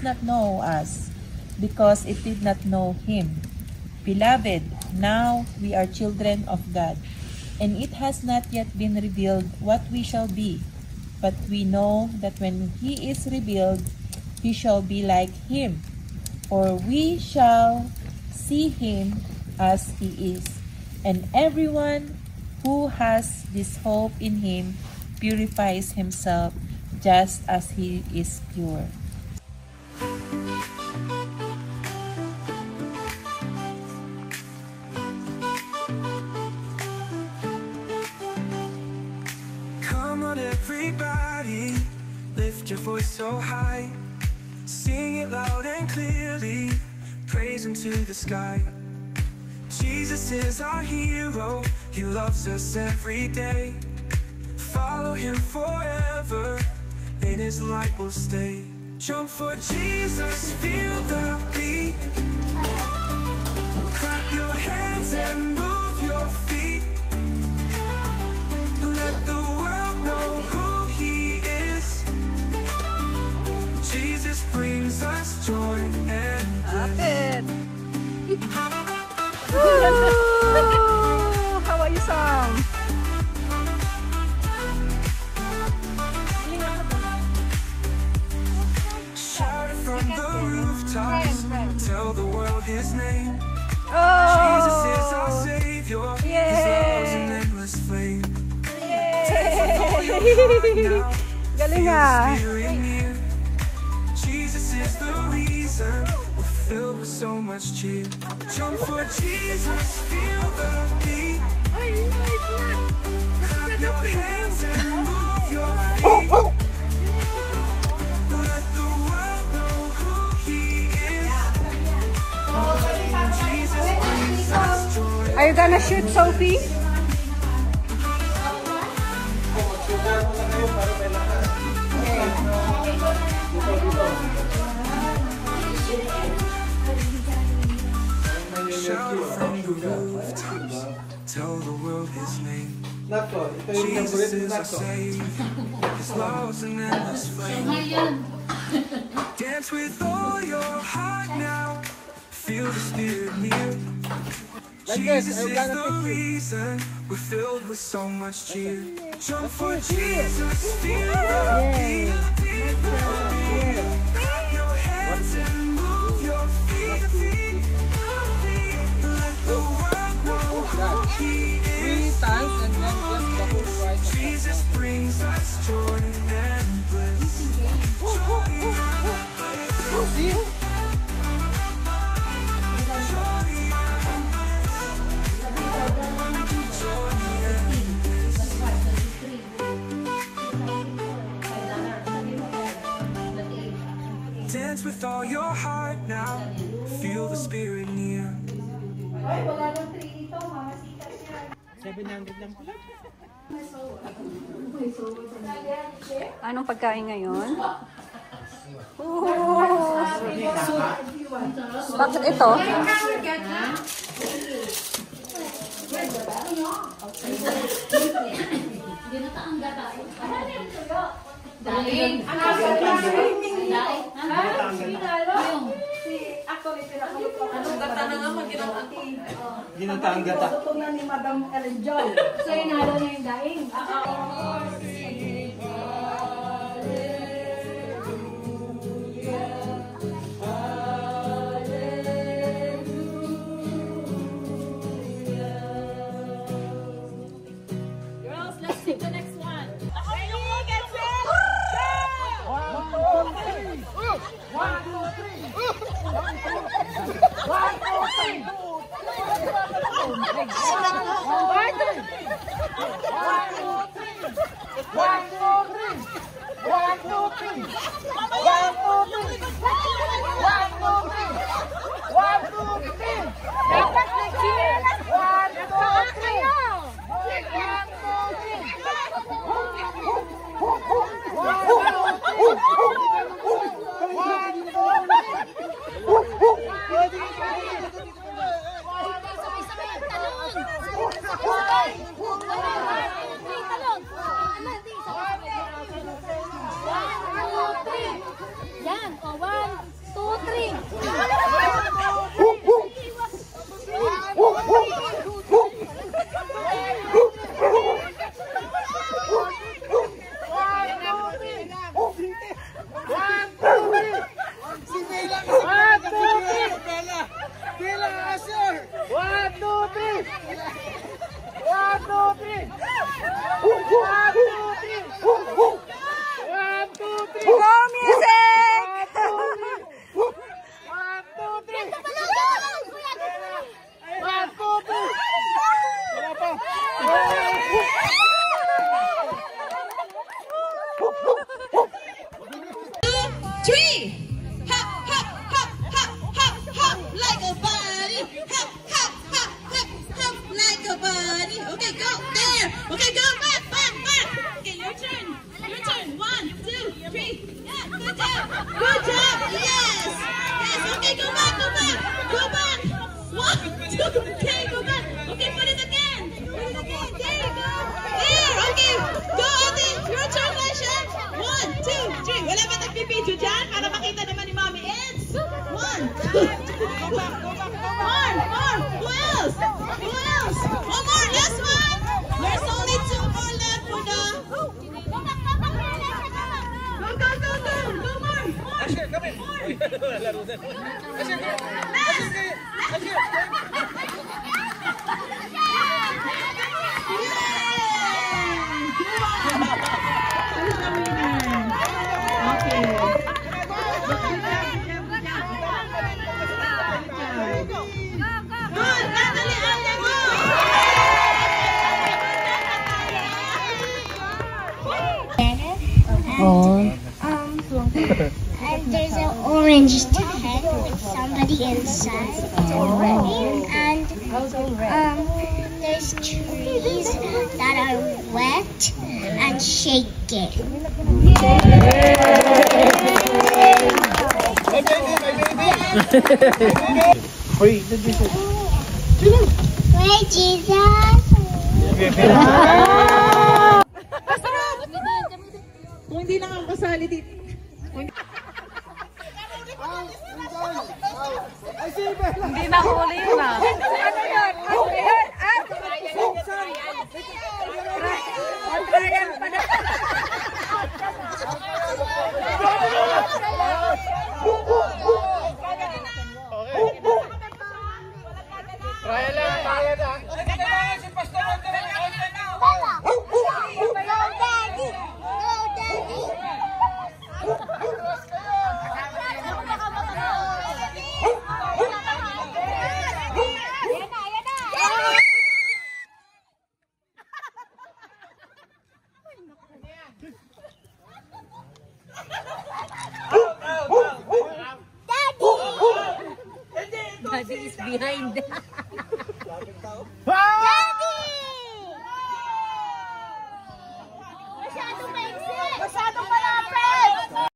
not know us, because it did not know him. Beloved, now we are children of God, and it has not yet been revealed what we shall be. But we know that when he is revealed, we shall be like him, for we shall see him as he is. And everyone who has this hope in him purifies himself just as he is pure. Come on everybody, lift your voice so high, sing it loud and clearly, praise him to the sky. Jesus is our hero, he loves us every day. Follow him forever, in his light will stay. Jump for Jesus, feel the beat, clap your hands and move your feet. Let the world know who he is. Jesus brings us joy and bliss. How are you, song? Shout it from the rooftops, tell the world his name. Oh, Jesus is our Savior, his love's an endless flame. galing ah. Jesus is the reason we're filled with so much cheer. Jump for Jesus, feel the beat. Clap your hands and move your feet. Let the world know who he is. Jesus brings us joy. Are you gonna shoot, Sophie? Shout from the rooftops, tell the world his name. Jesus is our Savior, his love's an endless flame. Dance with all your heart now, feel the Spirit near. Jesus is the reason we're filled with so much cheer. Jump for Jesus, feel the beat. Clap your hands and move your feet. Let the world know who he is. Jesus brings us joy and bliss. Joy and bliss. Dance with all your heart now, feel the Spirit near. Anong pagkain ngayon? Bakit ito? Daing. Anong gata na nga mag-ginatang? Ginataang gata. Ito na ni Madam Ellen Joy. So, inalo niya yung daing. Girls, let's take the next one. Woo! Who else? Who else? One more, last one. There's only 2 more left for the... Go, more. Asher, come in. Laro na. Asher, And there's an orange tent with somebody inside. And there's trees that are wet and shaking. Wait, Jesus! Kung hindi lang ako kasali dito. Hindi na huli yun ah. Ano yun? Ano yun? Trial pa na. Trial lang, trial lang. Si Pastor, Daddy is behind. Masyadong malapit!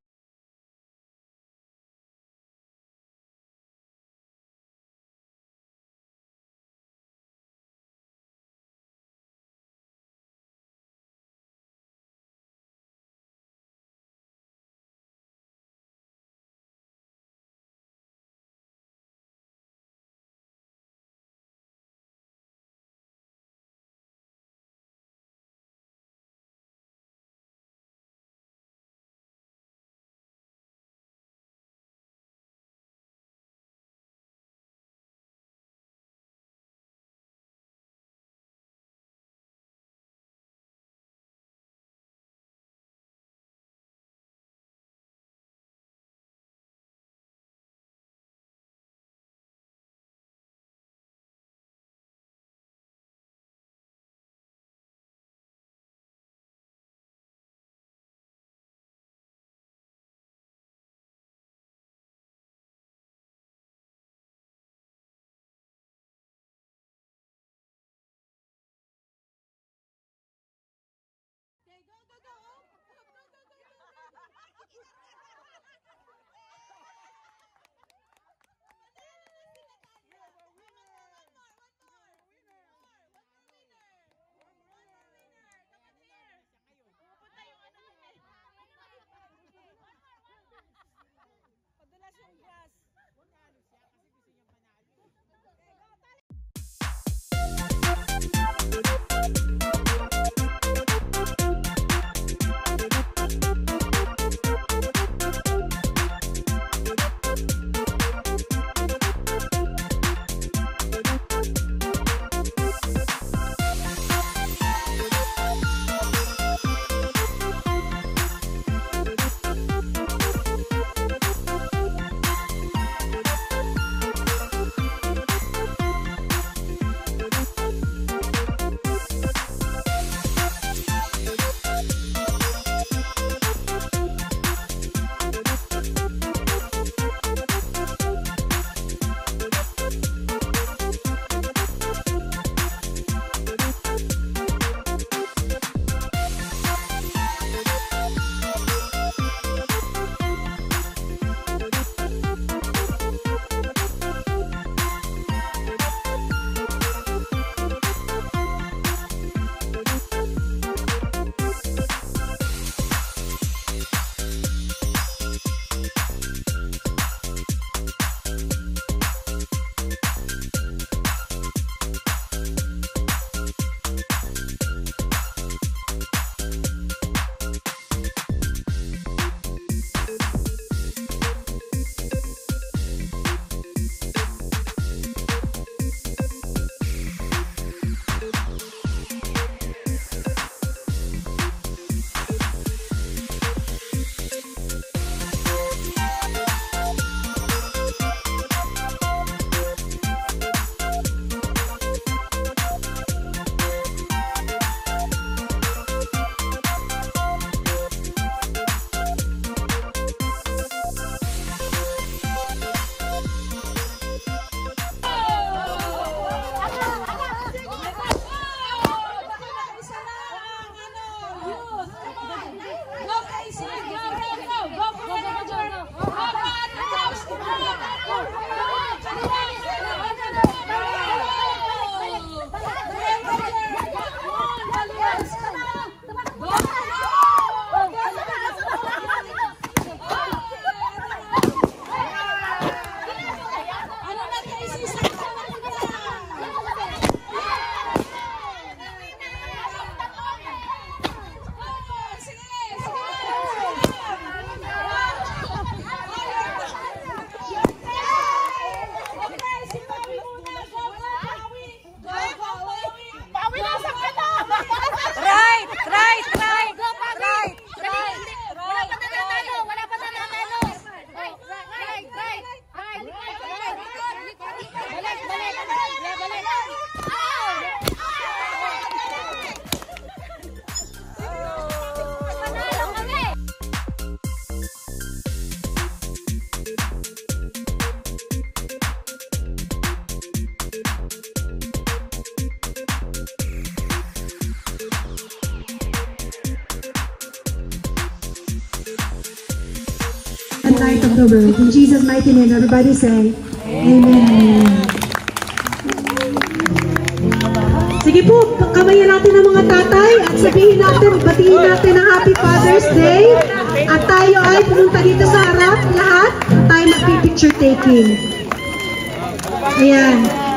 light of the world. In Jesus' mighty name, everybody say, Amen. Sige po, kamayan natin ang mga tatay at sabihin natin, batiin natin ang Happy Father's Day. At tayo ay pumunta dito sa harap, lahat. Tayo magpipicture taking. Ayan.